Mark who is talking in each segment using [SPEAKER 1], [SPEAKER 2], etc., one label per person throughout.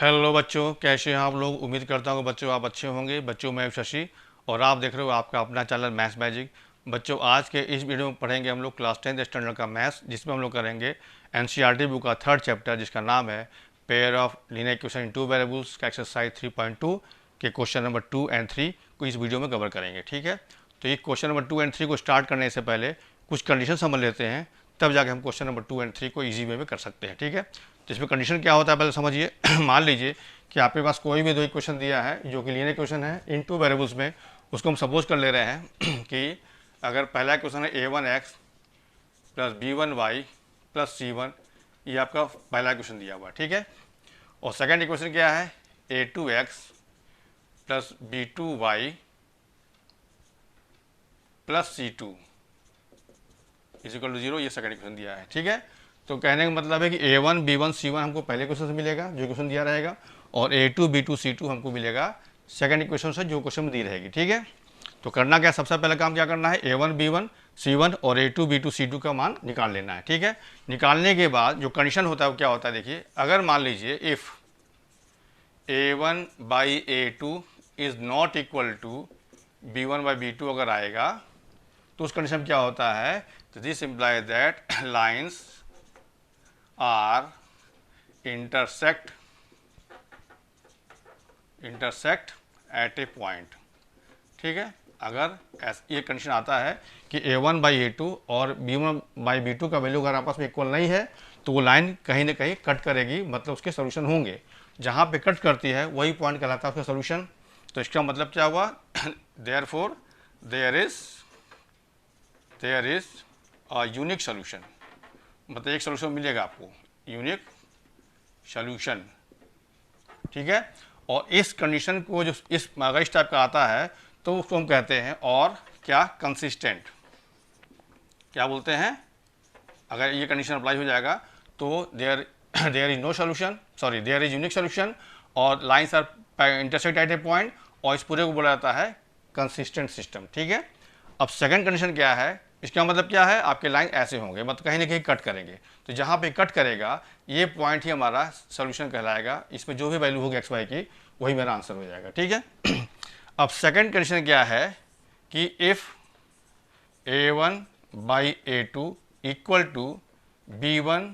[SPEAKER 1] Hello बच्चों, कैसे हैं आप लोग। उम्मीद करता हूँ बच्चों आप अच्छे होंगे। बच्चों मैं शशि और आप देख रहे हो आपका अपना चैनल मैथ्स मैजिक। बच्चों आज के इस वीडियो में पढ़ेंगे हम लोग क्लास 10th स्टैंडर्ड का मैथ्स, जिसमें हम लोग करेंगे एनसीईआरटी बुक का थर्ड चैप्टर जिसका नाम है pair of linear equation in two variables का एक्सरसाइज 3.2 के क्वेश्चन नंबर 2 और 3 को इस वीडियो में कवर करेंगे। ठीक है, तो ये क्वेश्चन नंबर 2 और 3 को स्टार्ट करने से पहले कुछ कंडीशन समझ लेते हैं, तब जाके हम क्वेश्चन नंबर 2 और 3 को ईजी वे में कर सकते हैं। ठीक है, तो इसमें कंडीशन क्या होता है पहले समझिए। मान लीजिए कि आपके पास कोई भी दो इक्वेशन दिया है जो कि लीनियर इक्वेशन है इन टू वेरिएबल्स में। उसको हम सपोज कर ले रहे हैं कि अगर पहला इक्वेशन है a1x plus b1y plus c1, ये आपका पहला इक्वेशन दिया हुआ है। ठीक है, और सेकंड इक्वेशन क्या है a2x plus b2y plus c2 is equal to 0, ये सेकंड इक्वेशन दिया है। ठीक है, तो कहने का मतलब है कि a1 b1 c1 हमको पहले क्वेश्चन से मिलेगा जो इक्वेशन दिया रहेगा, और a2 b2 c2 हमको मिलेगा सेकंड इक्वेशन से जो क्वेश्चन में दी रहेगी। ठीक है, तो करना क्या, सबसे पहले काम क्या करना है, a1 b1 c1 और a2 b2 c2 का मान निकाल लेना है। ठीक है, निकालने के बाद जो कंडीशन होता है वो क्या होता है, देखिए अगर मान लीजिए if a1 by a2 is not equal to b1 by b2 अगर आएगा तो उस कंडीशन में क्या होता है, तो this imply that lines are intersect at a point. ठीक है, अगर ये कंडीशन आता है कि a1 बाई a2 और b1 बाई b2 का वैल्यू अगर आपस में इक्वल नहीं है तो वो लाइन कहीं ना कहीं कट करेगी, मतलब उसके सोल्यूशन होंगे। जहाँ पे कट करती है वही पॉइंट कहलाता है उसका सोल्यूशन। तो इसका मतलब क्या हुआ, therefore there is a unique solution, मतलब एक सोल्यूशन मिलेगा आपको, यूनिक सोल्यूशन। ठीक है, और इस कंडीशन को जो इस अगर इस टाइप का आता है तो उसको हम कहते हैं और क्या, कंसिस्टेंट। क्या बोलते हैं, अगर ये कंडीशन अप्लाई हो जाएगा तो there is no solution, sorry there is unique solution और lines are intersect at a point, और इस पूरे को बोला जाता है कंसिस्टेंट सिस्टम। ठीक है, अब सेकंड कंडीशन क्या है, इसका मतलब क्या है, आपके लाइन ऐसे होंगे, मतलब कहीं ना कहीं कट करेंगे, तो जहाँ पे कट करेगा ये पॉइंट ही हमारा सोल्यूशन कहलाएगा। इसमें जो भी वैल्यू होगी एक्स वाई की वही मेरा आंसर हो जाएगा। ठीक है, अब सेकंड कंडीशन क्या है कि if a1 by a2 equal to b1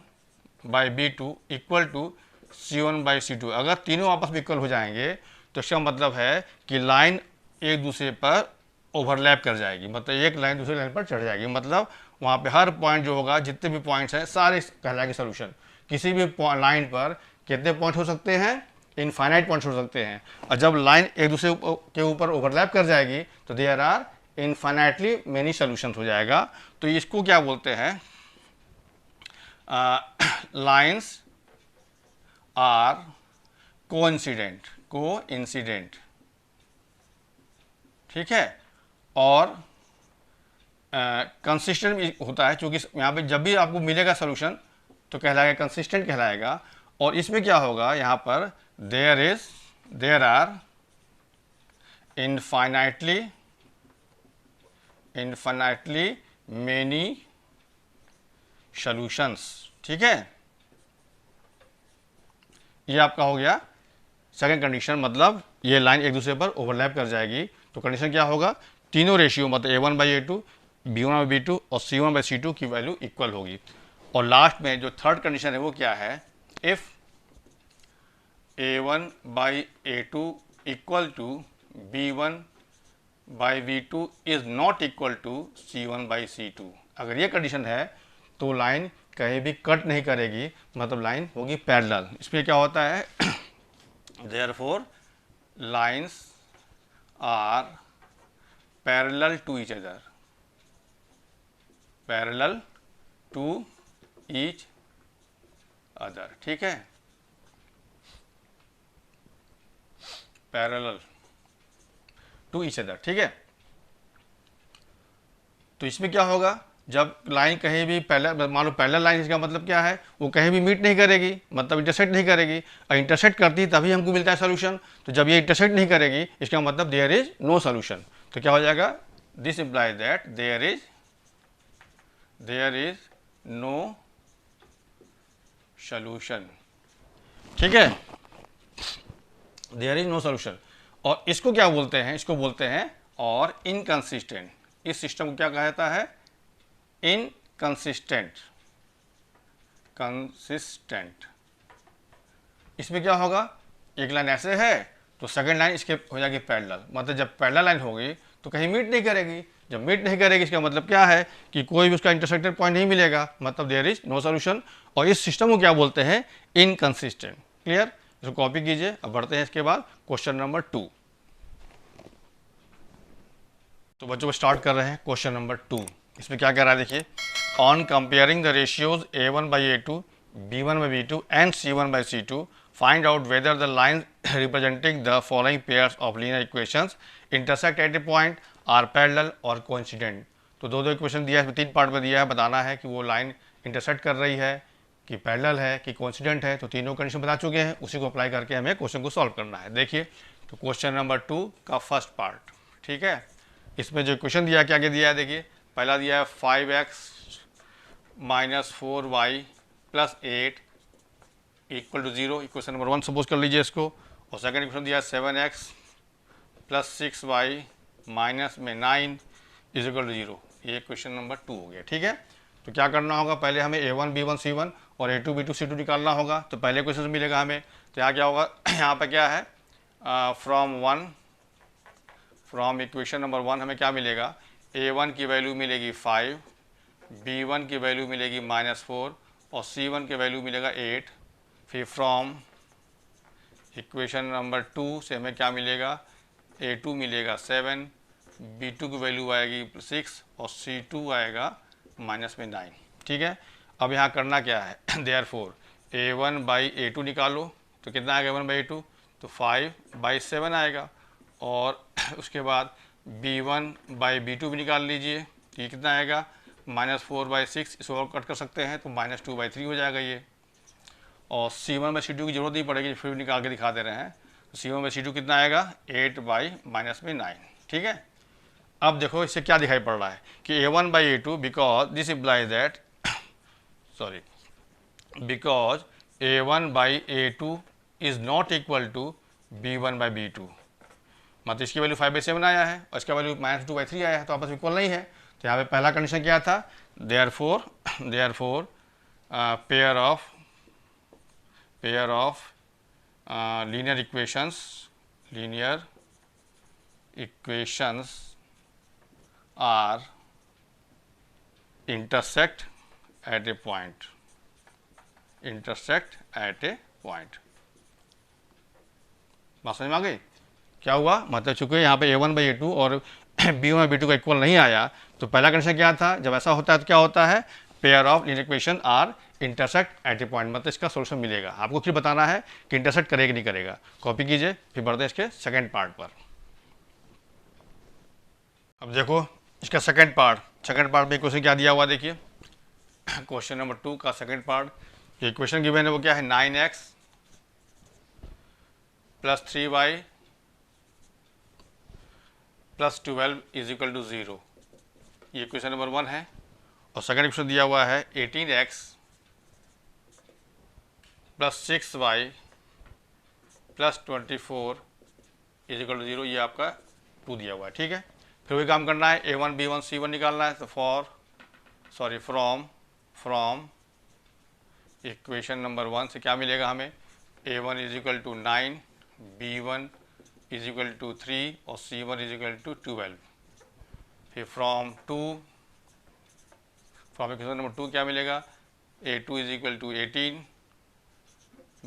[SPEAKER 1] by b2 equal to c1 by c2, अगर तीनों आपस में इक्वल हो जाएंगे तो इसका मतलब है कि लाइन एक दूसरे पर ओवरलैप कर जाएगी, मतलब एक लाइन दूसरी लाइन पर चढ़ जाएगी, मतलब वहाँ पे हर पॉइंट जो होगा, जितने भी पॉइंट्स हैं सारे कहलाएंगे सोल्यूशन। किसी भी लाइन पर कितने पॉइंट हो सकते हैं, इनफाइनाइट पॉइंट्स हो सकते हैं, और जब लाइन एक दूसरे के ऊपर ओवरलैप कर जाएगी तो there are infinitely many solution हो जाएगा। तो इसको क्या बोलते हैं, लाइन्स आर कोइंसिडेंट। ठीक है, और कंसिस्टेंट होता है, क्योंकि यहाँ पे जब भी आपको मिलेगा सोल्यूशन तो कहलाएगा कंसिस्टेंट कहलाएगा। और इसमें क्या होगा, यहाँ पर there are infinitely many solutions. ठीक है, ये आपका हो गया सेकंड कंडीशन, मतलब ये लाइन एक दूसरे पर ओवरलैप कर जाएगी। तो कंडीशन क्या होगा, तीनों रेशियो मतलब a1 by a2, b1 by b2 और c1 बाई c2 की वैल्यू इक्वल होगी। और लास्ट में जो थर्ड कंडीशन है वो क्या है, if a1 by a2 equal to b1 by b2 is not equal to c1 by c2, अगर ये कंडीशन है तो लाइन कहीं भी कट नहीं करेगी, मतलब लाइन होगी पैरेलल। इसमें क्या होता है, therefore lines are parallel to each other, ठीक है, पैरेलल टू ईच अदर। ठीक है, तो इसमें क्या होगा, जब लाइन कहीं भी पहले मान लो पैरेलल लाइन, इसका मतलब क्या है, वो कहीं भी मीट नहीं करेगी, मतलब इंटरसेक्ट नहीं करेगी, और इंटरसेक्ट करती तभी हमको मिलता है सोल्यूशन। तो जब ये इंटरसेक्ट नहीं करेगी इसका मतलब देयर इज नो सोल्यूशन। तो क्या हो जाएगा, this imply that there is no solution. ठीक है, देयर इज नो सोल्यूशन। और इसको क्या बोलते हैं, इसको बोलते हैं और इनकंसिस्टेंट। इस सिस्टम को क्या कहा जाता है, इनकंसिस्टेंट, कंसिस्टेंट। इसमें क्या होगा, एक लाइन ऐसे है तो सेकंड लाइन इसके हो जाएगी पैरेलल, मतलब जब पैरेलल लाइन होगी तो कहीं मीट नहीं करेगी। जब मीट नहीं करेगी इसका मतलब क्या है कि कोई भी उसका इंटरसेक्टेड पॉइंट नहीं मिलेगा, मतलब देयर इज नो सॉल्यूशन। और इस सिस्टम को क्या बोलते हैं, इनकंसिस्टेंट। क्लियर, इसको कॉपी कीजिए। अब बढ़ते हैं इसके बाद क्वेश्चन नंबर 2। तो बच्चों स्टार्ट कर रहे हैं क्वेश्चन नंबर 2। इसमें क्या कह रहा है देखिए, on comparing the ratios A1/A2, B1/B2 and C1/C2, find out whether the lines representing the following pairs of linear equations intersect at a point, are parallel or coincident। तो दो दो इक्वेशन दिया है, 3 पार्ट में दिया है, बताना है कि वो लाइन इंटरसेक्ट कर रही है कि पैरेलल है कि कोइंसिडेंट है। तो तीनों कंडीशन बता चुके हैं, उसी को अप्लाई करके हमें क्वेश्चन को सॉल्व करना है। देखिए, तो क्वेश्चन नंबर 2 का फर्स्ट पार्ट, ठीक है। इसमें जो इक्वेशन दिया क्या क्या दिया है देखिए, पहला दिया है 5x - 4y + 8 = 0, equation number 1 suppose कर लीजिए इसको। और सेकंड इक्वेशन दिया है 7x + 6y - 9 = 0, ये क्वेश्चन नंबर 2 हो गया, ठीक है। तो क्या करना होगा, पहले हमें A1 B1 C1 और A2 B2 C2 निकालना होगा। तो पहले क्वेश्चन से मिलेगा हमें, तो यहाँ क्या होगा यहाँ पे क्या है, फ्रॉम इक्वेशन नंबर 1 हमें क्या मिलेगा, A1 की वैल्यू मिलेगी 5, B1 की वैल्यू मिलेगी -4 और C1 की वैल्यू मिलेगा 8। फिर फ्रॉम इक्वेशन नंबर 2 से हमें क्या मिलेगा, A2 मिलेगा 7, B2 की वैल्यू आएगी 6 और C2 आएगा -9, ठीक है। अब यहाँ करना क्या है, देयरफॉर A1/A2 निकालो, तो कितना आएगा A1/A2, तो 5/7 आएगा। और उसके बाद B1/B2 भी निकाल लीजिए, तो ये कितना आएगा, -4/6, इसको और कट कर सकते हैं तो -2/3 हो जाएगा ये। और C1/C2 की जरूरत नहीं पड़ेगी, फिर भी निकाल के दिखा दे रहे हैं। तो C1/C2 कितना आएगा, 8/-9, ठीक है। अब देखो इससे क्या दिखाई पड़ रहा है कि A1/A2 because this implies that because A1/A2 is not equal to B1/B2, मतलब इसकी वैल्यू 5/7 आया है और इसका वैल्यू -2/3 आया है, तो आपस में इक्वल नहीं है। तो यहाँ पे पहला कंडीशन क्या था, therefore pair of linear equations are intersect at a point, बात समझ में आ गई। क्या हुआ, मतलब चूंकि यहाँ पे A1/A2 और B1/B2 का इक्वल नहीं आया, तो पहला कंडीशन क्या था, जब ऐसा होता है तो क्या होता है, pair of linear equation are intersect at a point, मतलब इसका सोल्यूशन मिलेगा। आपको फिर बताना है कि इंटरसेक्ट करेगा नहीं करेगा। कॉपी कीजिए, फिर बढ़ते हैं इसके सेकेंड पार्ट पर। अब देखो इसका सेकेंड पार्ट में क्वेश्चन क्या दिया हुआ देखिए, क्वेश्चन नंबर 2 का सेकेंड पार्ट, ये इक्वेशन गिवन है वो क्या है, 9x + 3y + 12 = 0, ये क्वेश्चन नंबर 1 है। और सेकेंड क्वेश्चन दिया हुआ है 18x + 6y + 24 = 0, ये आपका 2 दिया हुआ है, ठीक है। फिर वही काम करना है, A1 B1 C1 निकालना है। तो फ्रॉम इक्वेशन नंबर 1 से क्या मिलेगा हमें, A1 = 9, B1 = 3 और C1 = 12। फिर फ्रॉम इक्वेशन नंबर 2 क्या मिलेगा, A2 = 18,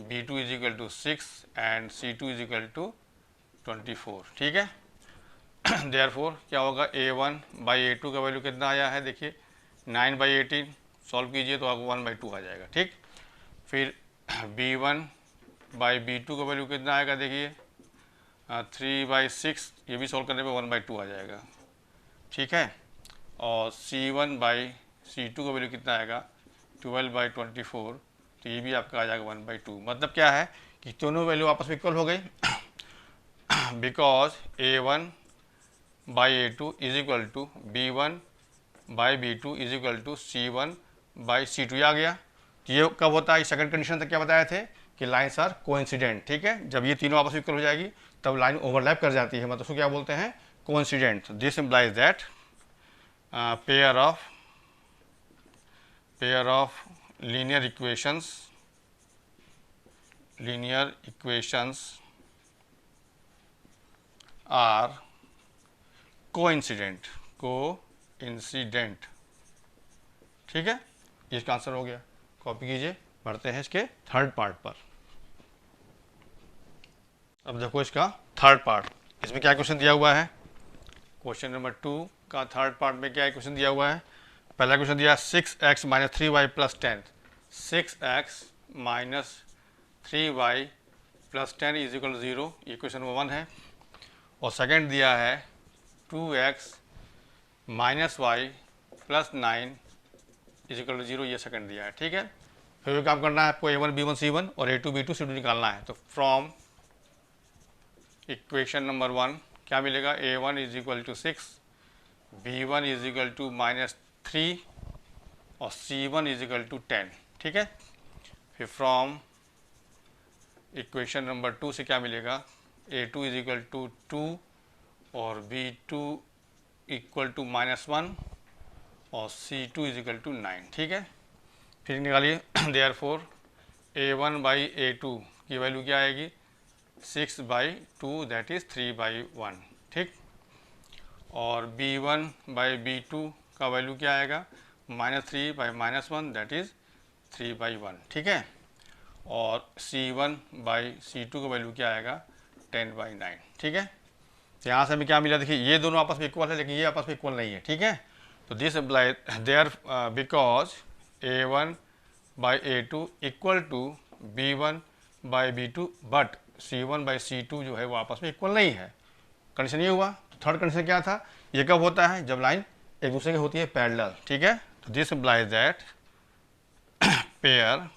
[SPEAKER 1] B2 = 6 एंड C2 = 24, ठीक है। देयरफॉर क्या होगा, A1/A2 का वैल्यू कितना आया है देखिए, 9/18, सॉल्व कीजिए तो आपको 1/2 आ जाएगा, ठीक। फिर B1/B2 का वैल्यू कितना आएगा देखिए, 3/6, ये भी सॉल्व करने पे 1/2 आ जाएगा, ठीक है। और C1/C2 का वैल्यू कितना आएगा, 12/24, तो ये भी आपका आ जाएगा 1/2। मतलब क्या है कि दोनों वैल्यू आपस में इक्वल हो गई, बिकॉज A1/A2 = B1/B2 = C1/C2 आ गया। तो ये कब होता है, सेकंड कंडीशन तक क्या बताए थे कि लाइन्स आर कोइंसिडेंट, ठीक है। जब ये तीनों आपस में इक्वल हो जाएगी तब लाइन ओवरलैप कर जाती है, मतलब उसको क्या बोलते हैं, coincident. This implies that pair of linear equations are coincident, ठीक है। इसका आंसर हो गया। कॉपी कीजिए, बढ़ते हैं इसके थर्ड पार्ट पर। अब देखो इसका थर्ड पार्ट, इसमें क्या क्वेश्चन दिया हुआ है। क्वेश्चन नंबर 2 का थर्ड पार्ट में क्या क्वेश्चन दिया हुआ है। पहला क्वेश्चन दिया 6x minus 3y plus 10, 6x minus 3y plus 10 is equal to 0, ये क्वेश्चन नंबर 1 है। और सेकंड दिया है 2x minus y plus 9 is equal to 0, ये सेकंड दिया है, ठीक है। फिर भी काम करना है आपको, a1 b1 c1 और a2 b2 c2 निकालना है। तो फ्रॉम इक्वेशन नंबर 1 क्या मिलेगा, a1 is equal to 6, b1 is equal to minus 3 और c1 इज इक्वल टू 10, ठीक है। फिर फ्रॉम इक्वेशन नंबर 2 से क्या मिलेगा, a2 इज इक्वल टू 2 और b2 इक्वल टू माइनस 1 और c2 इज इक्वल टू 9, ठीक है। फिर निकालिए देयरफॉर a1 बाई a2 की वैल्यू क्या आएगी, 6/2 दैट इज़ 3/1, ठीक। और b1 बाई b2 का वैल्यू क्या आएगा, -3 बाई -1 दैट इज़ 3/1, ठीक है। और c1 बाई c2 का वैल्यू क्या आएगा, 10/9, ठीक है। तो यहाँ से हमें क्या मिला, देखिए ये दोनों आपस में इक्वल है लेकिन ये आपस में इक्वल नहीं है, ठीक है। तो this imply there because a1 by a2 equal to b1 by b2 but c1 by c2 जो है वो आपस में इक्वल नहीं है। कंडीशन ये हुआ। तो थर्ड कंडीशन क्या था, ये कब होता है, जब लाइन एक दूसरे की होती है पैरेलल, ठीक है। तो this implies that pair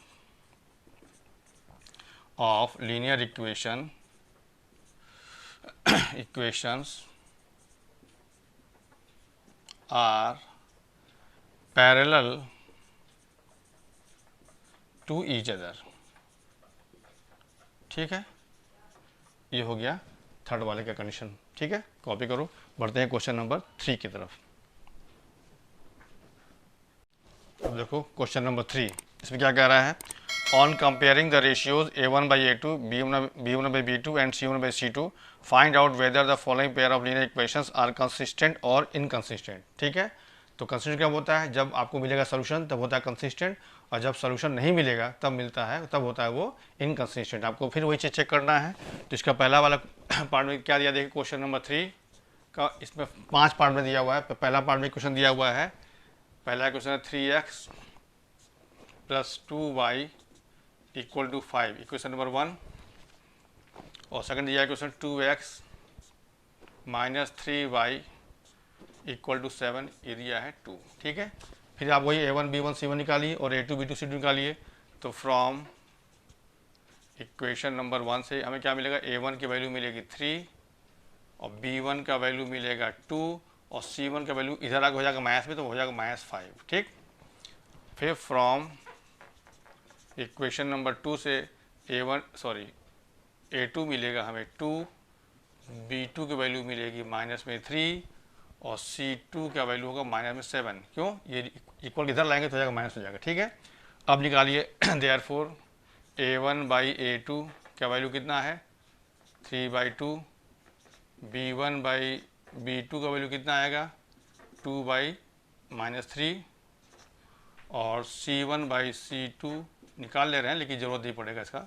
[SPEAKER 1] of linear equations are parallel to each other, ठीक है। ये हो गया थर्ड वाले का कंडीशन, ठीक है। कॉपी करो, बढ़ते हैं क्वेश्चन नंबर 3 की तरफ। अब देखो क्वेश्चन नंबर 3, इसमें क्या कह रहा है, on comparing the ratios a1 by a2 b1 by b2 and c1 by c2 find out whether the following pair of linear equations are consistent और इनकंसिस्टेंट, ठीक है। तो कंसिस्टेंट कब होता है, जब आपको मिलेगा सोल्यूशन तब होता है कंसिस्टेंट, और जब सोल्यूशन नहीं मिलेगा तब होता है वो इनकंसिस्टेंट। आपको फिर वही चीज़ चेक करना है। तो इसका पहला वाला पार्ट में क्या दिया, देखिए क्वेश्चन नंबर 3 का, इसमें 5 पार्ट में दिया हुआ है। पहला पार्ट में क्वेश्चन दिया हुआ है, पहला क्वेश्चन है 3x plus 2y equal to 5, equation number 1। और सेकंड दिया है question 2x minus 3y equal to 7, ये दिया है 2, ठीक है। फिर आप वही a1 b1 c1 निकालिए और a2 b2 c2 निकालिए। तो फ्रॉम इक्वेशन नंबर 1 से हमें क्या मिलेगा, a1 की वैल्यू मिलेगी 3 और b1 का वैल्यू मिलेगा 2 और c1 का वैल्यू इधर आगे हो जाएगा माइनस में, तो हो जाएगा -5, ठीक। फिर फ्रॉम इक्वेशन नंबर 2 से a2 मिलेगा हमें 2, b2 की वैल्यू मिलेगी -3 और c2 का वैल्यू होगा -7। क्यों, ये इक्वल इधर लाएंगे तो हो जाएगा माइनस हो जाएगा, ठीक है। अब निकालिए देयरफॉर a1 बाई a2 का वैल्यू कितना है, 3/2, b1 बाई b2 का वैल्यू कितना आएगा, 2/-3 और c1 बाई c2 निकाल ले रहे हैं लेकिन ज़रूरत नहीं पड़ेगा इसका,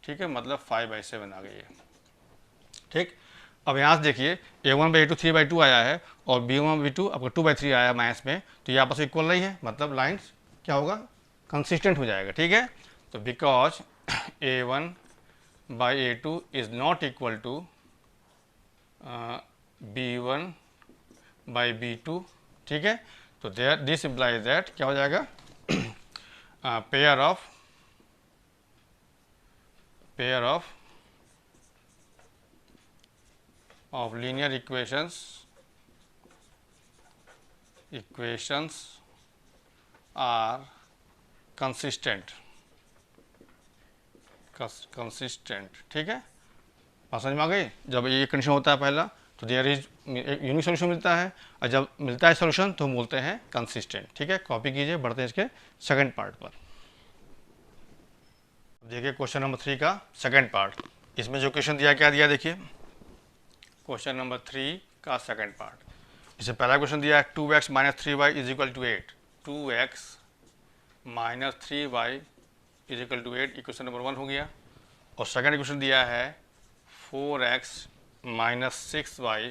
[SPEAKER 1] ठीक है, मतलब 5/7 आ गई है, ठीक। अब यहाँ से देखिए a1 बाई a2 3/2 आया है और b1 b2 आपका 2/3 आया है माइनस में, तो ये आपस में इक्वल नहीं है, मतलब लाइन्स क्या होगा, कंसिस्टेंट हो जाएगा, ठीक है। तो because a1 by a2 is not equal to b1 by b2, ठीक है। तो देयर दिस इम्प्लाइज दैट क्या हो जाएगा, pair of linear equations are consistent consistent, ठीक है, बात समझ में आ गई। जब ये कंडीशन होता है पहला तो देयर इज यूनिक सोल्यूशन मिलता है, और जब मिलता है सोल्यूशन तो हम बोलते हैं कंसिस्टेंट, ठीक है। कॉपी कीजिए, बढ़ते हैं इसके सेकंड पार्ट पर। देखिए क्वेश्चन नंबर 3 का सेकंड पार्ट। इसमें जो क्वेश्चन दिया क्या दिया, देखिए क्वेश्चन नंबर 3 का सेकंड पार्ट। इससे पहला क्वेश्चन दिया है 2x - 3y = 8, 2x - 3y = 8, equation number 1 हो गया। और सेकंड इक्वेशन दिया है 4x - 6y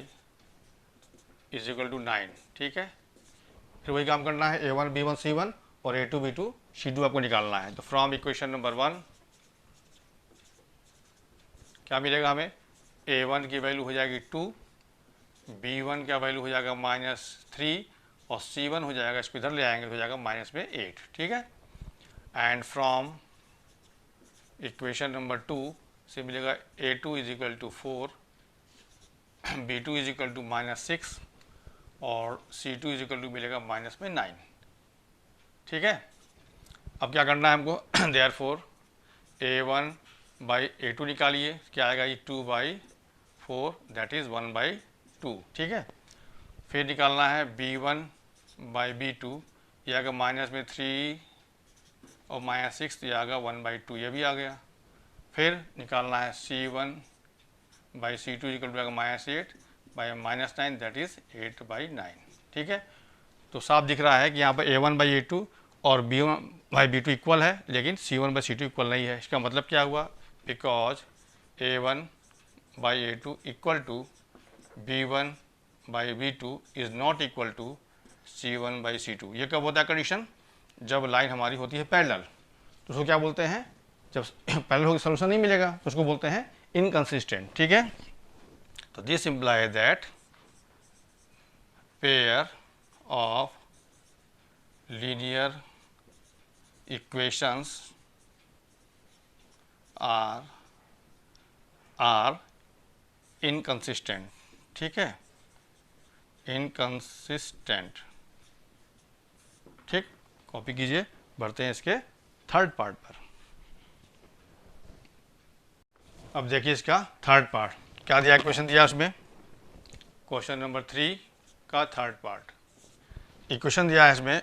[SPEAKER 1] = 9, ठीक है। फिर वही काम करना है, a1 b1 c1 और a2 b2 c2 आपको निकालना है। तो फ्रॉम इक्वेशन नंबर 1 क्या मिलेगा हमें, a1 की वैल्यू हो जाएगी 2, b1 का वैल्यू हो जाएगा -3 और c1 हो जाएगा, इसको इधर ले आएंगे तो हो जाएगा -8, ठीक है। एंड फ्रॉम इक्वेशन नंबर 2 से मिलेगा a2 = 4, b2 = -6 और c2 = मिलेगा -9, ठीक है। अब क्या करना है हमको, देयरफॉर a1 बाई a2 निकालिए, क्या आएगा ये 2/4, दैट इज़ 1/2, ठीक है। फिर निकालना है b1 बाई b2, ये आएगा -3 और -6, तो ये आएगा 1/2, ये भी आ गया। फिर निकालना है c1 by c2 = -8/-9, that is 8/9, ठीक है। तो साफ दिख रहा है कि यहाँ पर a1 बाई a2 और b1 बाई b2 इक्वल है, लेकिन c1 बाई c2 इक्वल नहीं है। इसका मतलब क्या हुआ, because a1 by a2 equal to b1 by b2 is not equal to c1 by c2। ये कब होता है कंडीशन, जब लाइन हमारी होती है पैरेलल। तो उसको क्या बोलते हैं, जब पैरेलल होकर सोल्यूशन नहीं मिलेगा तो उसको बोलते हैं इनकंसिस्टेंट, ठीक है। तो this imply that pair of linear equations are inconsistent, ठीक है, इनकंसिस्टेंट, ठीक। कॉपी कीजिए, बढ़ते हैं इसके थर्ड पार्ट पर। अब देखिए इसका थर्ड पार्ट क्या दिया, क्वेश्चन दिया उसमें, क्वेश्चन नंबर 3 का थर्ड पार्ट। इक्वेशन दिया है इसमें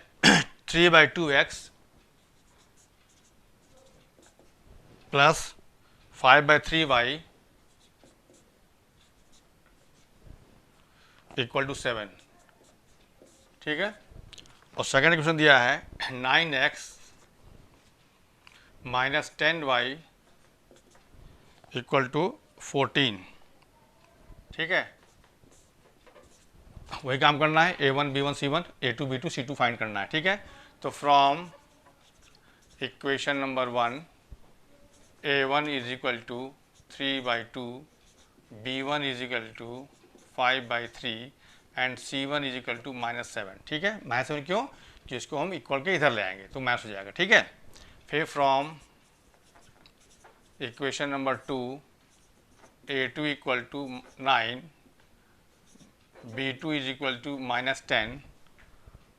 [SPEAKER 1] 3/2x प्लस 5/3y = 7, ठीक है। और सेकंड इक्वेशन दिया है 9x - 10y = 14, ठीक है। वही काम करना है, a1 b1 c1 a2 b2 c2 find करना है, ठीक है। तो from equation number 1 a1 = 3/2, b1 = 5/3 and c1 = -7, ठीक है। -7 क्यों, कि इसको हम इक्वल के इधर ले आएंगे तो मैच हो जाएगा, ठीक है। फिर from equation number 2 a2 = 9, b2 = -10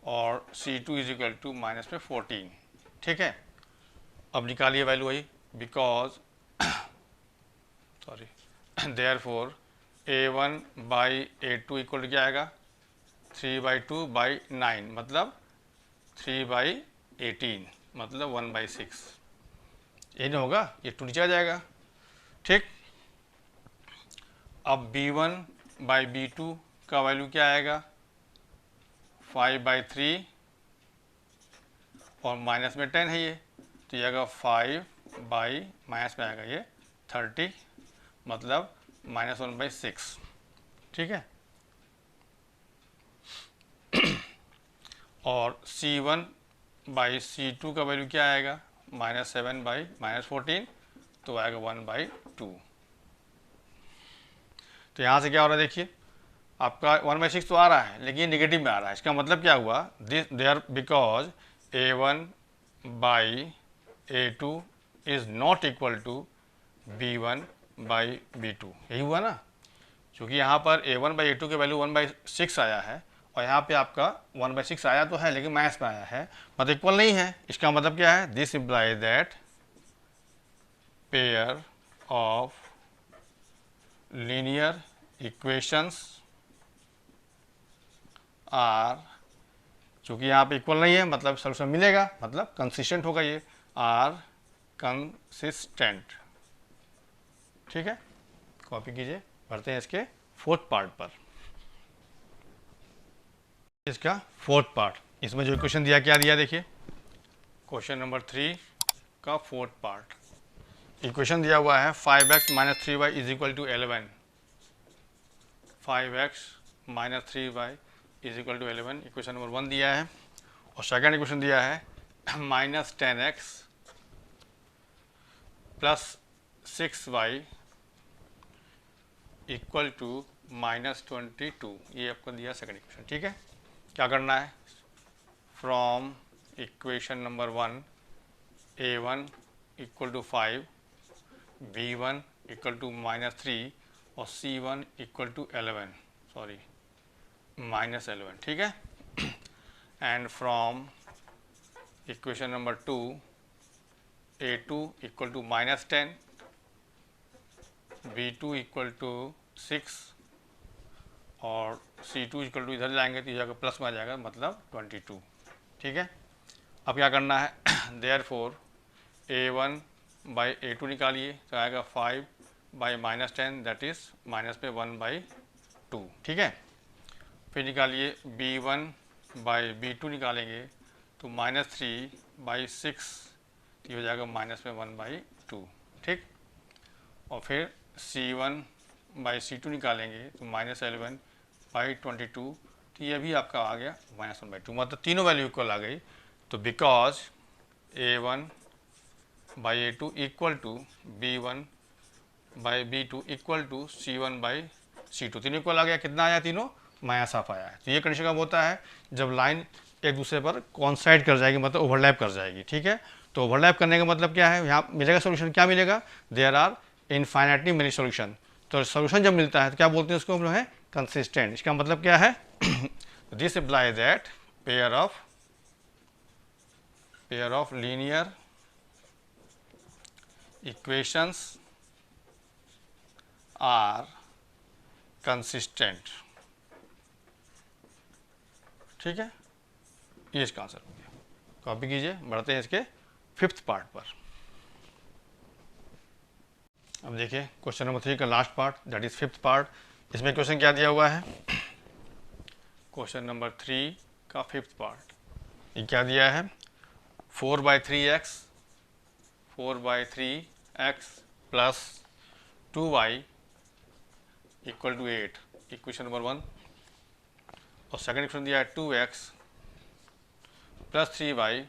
[SPEAKER 1] और c2 = -14, ठीक है। अब निकालिए वैल्यू वही, because sorry therefore a1 by a2 equal क्या आएगा, 3/2/9 मतलब 3/18 मतलब 1/6, ये नहीं होगा, ये 2 नीचे आ जाएगा, ठीक। अब b1 बाई b2 का वैल्यू क्या आएगा, 5/3 और माइनस में 10 है ये, तो ये आएगा 5 बाई माइनस में आएगा ये 30 मतलब -1/6, ठीक है। और c1 बाई c2 का वैल्यू क्या आएगा, -7/-14, तो आएगा 1/2। तो यहाँ से क्या हो रहा है, देखिए आपका 1/6 तो आ रहा है लेकिन नेगेटिव में आ रहा है। इसका मतलब क्या हुआ, this there because a1 by a2 is not equal to b1 by b2, यही हुआ ना, क्योंकि यहाँ पर a1 बाई a2 के वैल्यू 1/6 आया है और यहाँ पे आपका 1/6 आया तो है लेकिन माइनस में आया है, मतलब इक्वल नहीं है। इसका मतलब क्या है, this imply that pair of linear equations are, चूँकि यहाँ पे इक्वल नहीं है मतलब सोल्यूशन मिलेगा, मतलब कंसिस्टेंट होगा, ये आर कंसिस्टेंट। ठीक है, कॉपी कीजिए, पढ़ते हैं इसके फोर्थ पार्ट पर। इसका फोर्थ पार्ट, इसमें जो क्वेश्चन दिया क्या दिया देखिए, क्वेश्चन नंबर 3 का फोर्थ पार्ट। इक्वेशन दिया हुआ है 5x minus 3y is equal to 11। 5x minus 3y is equal to 11 equation number 1 दिया है। और सेकेंड इक्वेशन दिया है minus 10x plus 6y equal to minus 22, ये आपको दिया सेकेंड इक्वेशन। ठीक है, क्या करना है, from equation number 1 a1 equal to 5, b1 equal to minus 3 और c1 equal to 11, sorry minus 11। ठीक है, and from equation number 2 a2 equal to minus 10, b2 equal to 6 और c2 इक्वल टू, इधर जाएंगे तो इधर प्लस में आ जाएगा मतलब 22। ठीक है, अब क्या करना है, देयरफॉर a1 बाई a2 निकालिए तो आएगा 5 by minus 10, that is minus पे 1 बाई 2। ठीक है, फिर निकालिए b1 बाई b2 निकालेंगे तो माइनस 3 बाई 6, ये हो जाएगा माइनस में 1 बाई 2। ठीक, और फिर c1 बाई c2 निकालेंगे तो माइनस 11 बाई 22, तो ये भी आपका आ गया माइनस 1 बाई 2, मतलब तीनों वैल्यू इक्वल आ गई। तो because a1 by a2 equal to b1 by b2 equal to c1 by c2, तीनों इक्वल आ गया। कितना आया, तीनों माइनस हाफ आया है। तो ये कंडीशन कब होता है, जब लाइन एक दूसरे पर कॉन्साइड कर जाएगी, मतलब ओवरलैप कर जाएगी। ठीक है, तो ओवरलैप करने का मतलब क्या है, यहाँ मिलेगा सोल्यूशन, क्या मिलेगा, there are infinitely many solution. तो सोल्यूशन जब मिलता है तो क्या बोलते हैं उसको हम लोग है कंसिस्टेंट। इसका मतलब क्या है, this implies that pair of linear equations are consistent. ठीक है, ये इसका आंसर हो गया। कॉपी कीजिए, बढ़ते हैं इसके फिफ्थ पार्ट पर। अब देखिए क्वेश्चन नंबर 3 का last part, that is fifth part. इसमें क्वेश्चन क्या दिया हुआ है, क्वेश्चन नंबर 3 का फिफ्थ पार्ट, ये क्या दिया है, 4/3x plus 2y equal to 8, equation number 1। और सेकेंड इक्वेशन दिया है 2x plus 3y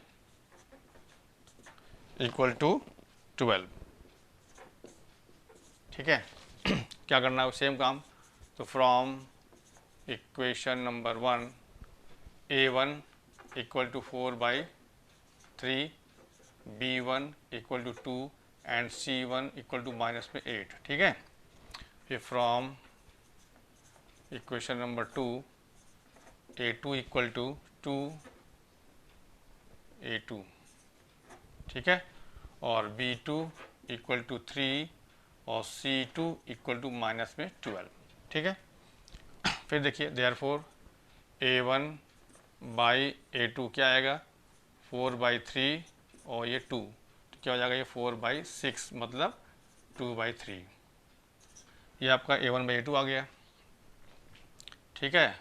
[SPEAKER 1] equal to 12। ठीक है, क्या करना है, सेम काम। तो from equation number 1 a1 equal to 4/3, b1 equal to 2 and c1 equal to minus में 8। ठीक है, फिर from equation number 2 a2 equal to 2a2। ठीक है, और b2 इक्वल टू 3 और c2 इक्वल टू माइनस में 12। ठीक है, फिर देखिए देयरफॉर a1 बाई a2 क्या आएगा, 4/3 और ये 2, तो क्या हो जाएगा, ये 4/6 मतलब 2/3। ये आपका a1 बाई a2 आ गया। ठीक है,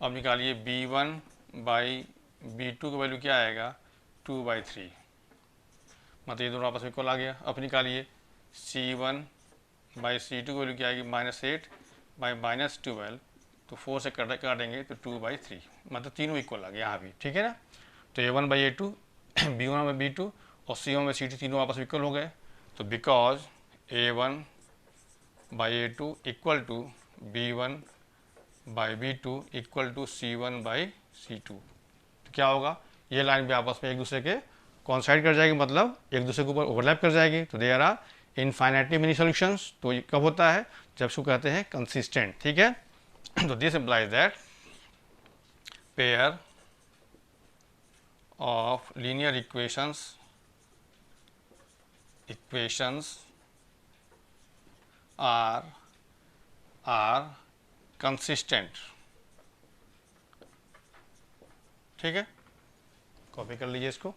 [SPEAKER 1] अब निकालिए b1 बाई b2 का वैल्यू क्या आएगा, 2/3, मतलब ये दोनों आपस में इक्वल आ गया। अब निकालिए c1 बाई c2 की वैल्यू क्या आएगी, -8 बाई -12, तो 4 से काटेंगे तो 2/3, मतलब तीनों इक्वल आ गया यहाँ भी। ठीक है ना, तो a1 by a2 b1 by b2 और c1 बाई c2 तीनों आपस में इक्वल हो गए। तो because a1 by a2 equal to b1 by b2 equal to c1 by c2, तो क्या होगा, ये लाइन भी आपस में एक दूसरे के कॉन्साइड कर जाएगी, मतलब एक दूसरे के ऊपर ओवरलैप कर जाएगी। तो there are infinitely many solutions. तो ये कब होता है, जब इसको कहते हैं कंसिस्टेंट। ठीक है, तो this implies that pair of linear equations equations are consistent. ठीक है, कॉपी कर लीजिए इसको।